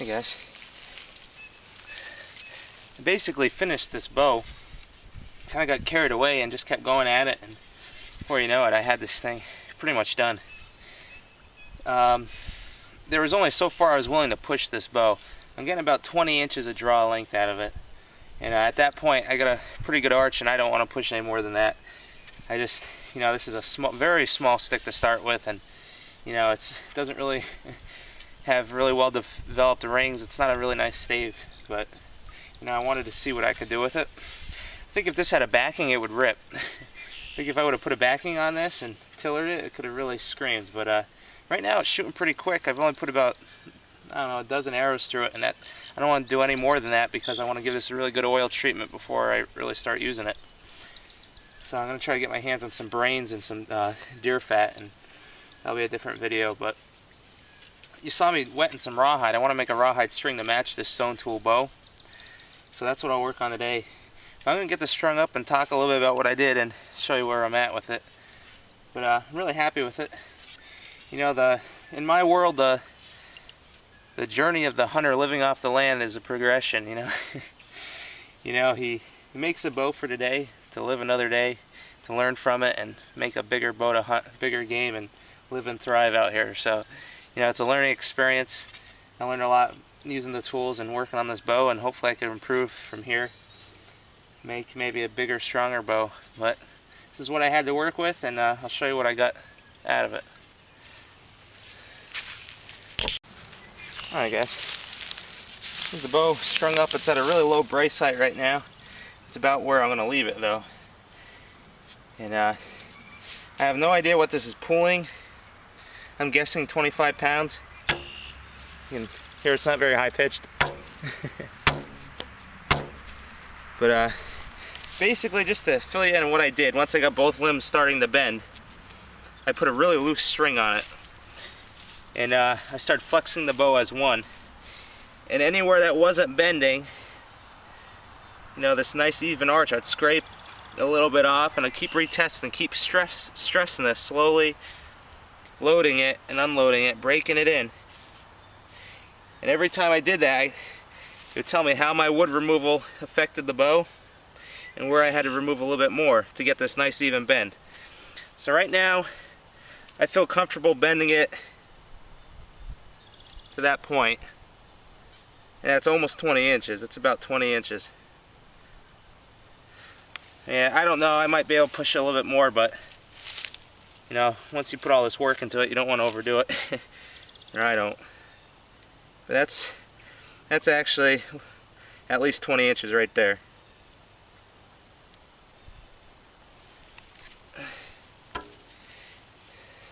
Hey guys. I basically finished this bow. Kind of got carried away and just kept going at it, and before you know it, I had this thing pretty much done. There was only so far I was willing to push this bow. I'm getting about 20 inches of draw length out of it, and at that point I got a pretty good arch, and I don't want to push any more than that. I just, this is a small, very small stick to start with, and it doesn't really have really well developed rings. It's not a really nice stave, but I wanted to see what I could do with it. I think if this had a backing, it would rip. I think if I would have put a backing on this and tillered it, it could have really screamed. But right now it's shooting pretty quick. I've only put about, a dozen arrows through it, and I don't want to do any more than that because I want to give this a really good oil treatment before I really start using it. So I'm going to try to get my hands on some brains and some deer fat, and that'll be a different video. But you saw me wetting some rawhide. I want to make a rawhide string to match this stone tool bow. So that's what I'll work on today. I'm going to get this strung up and talk a little bit about what I did and show you where I'm at with it. But I'm really happy with it. In my world, the journey of the hunter living off the land is a progression, he makes a bow for today, to live another day, to learn from it and make a bigger bow to hunt bigger game and live and thrive out here. So it's a learning experience. I learned a lot using the tools and working on this bow, and hopefully I can improve from here, make maybe a bigger, stronger bow. But this is what I had to work with, and I'll show you what I got out of it. Alright guys, here's the bow strung up. It's at a really low brace height right now. It's about where I'm going to leave it though. And I have no idea what this is pulling. I'm guessing 25 pounds. You can hear it's not very high pitched. But basically, just to fill you in on what I did, once I got both limbs starting to bend, I put a really loose string on it. And I started flexing the bow as one. And anywhere that wasn't bending, this nice even arch, I'd scrape a little bit off, and I'd keep retesting, keep stressing this, slowly loading it and unloading it, breaking it in. And every time I did that, it would tell me how my wood removal affected the bow and where I had to remove a little bit more to get this nice even bend. So right now, I feel comfortable bending it to that point. And that's almost 20 inches. It's about 20 inches. Yeah, I don't know, I might be able to push it a little bit more, but once you put all this work into it, you don't want to overdo it. Or I don't. But that's actually at least 20 inches right there.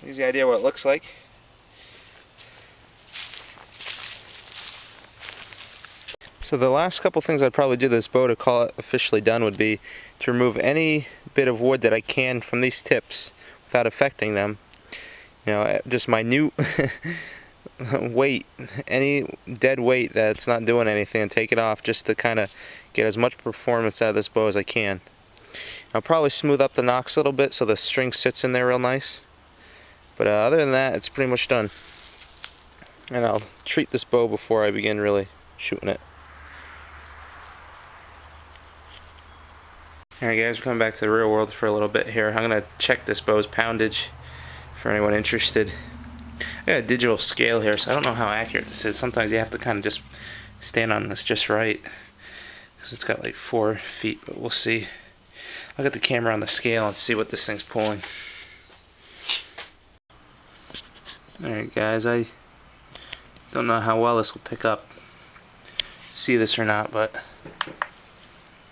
Easy idea what it looks like. So the last couple things I'd probably do to this bow to call it officially done would be to remove any bit of wood that I can from these tips without affecting them. Just minute weight, any dead weight that's not doing anything, and take it off just to kind of get as much performance out of this bow as I can. I'll probably smooth up the nocks a little bit so the string sits in there real nice. But other than that, it's pretty much done. And I'll treat this bow before I begin really shooting it. Alright guys, we're coming back to the real world for a little bit here. I'm going to check this bow's poundage for anyone interested. I got a digital scale here, so I don't know how accurate this is. Sometimes you have to kind of just stand on this just right, because it's got like 4 feet, but we'll see. I'll get the camera on the scale and see what this thing's pulling. Alright guys, I don't know how well this will pick up, see this or not, but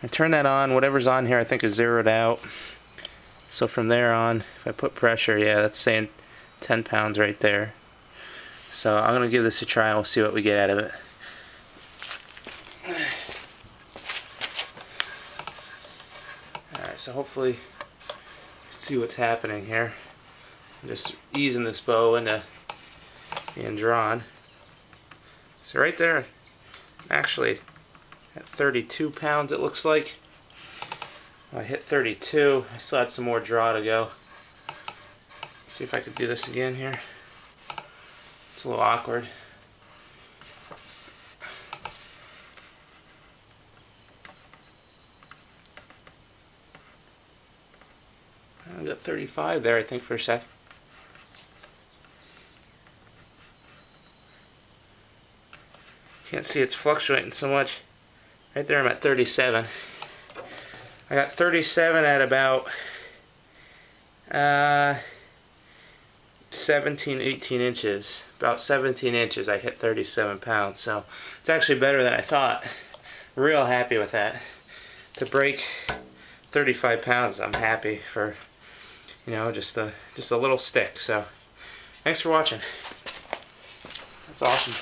I turn that on. Whatever's on here I think is zeroed out. So from there on, if I put pressure, yeah, that's saying 10 pounds right there. So I'm going to give this a try and we'll see what we get out of it. Alright, so hopefully you can see what's happening here. I'm just easing this bow into being drawn. So right there, actually at 32 pounds it looks like. I hit 32. I still had some more draw to go. Let's see if I could do this again here. It's a little awkward. I got 35 there, I think, for a sec. Can't see it's fluctuating so much. Right there I'm at 37. I got 37 at about 17, 18 inches. About 17 inches I hit 37 pounds. So it's actually better than I thought. Real happy with that. To break 35 pounds, I'm happy for, you know, just a little stick. So thanks for watching. That's awesome.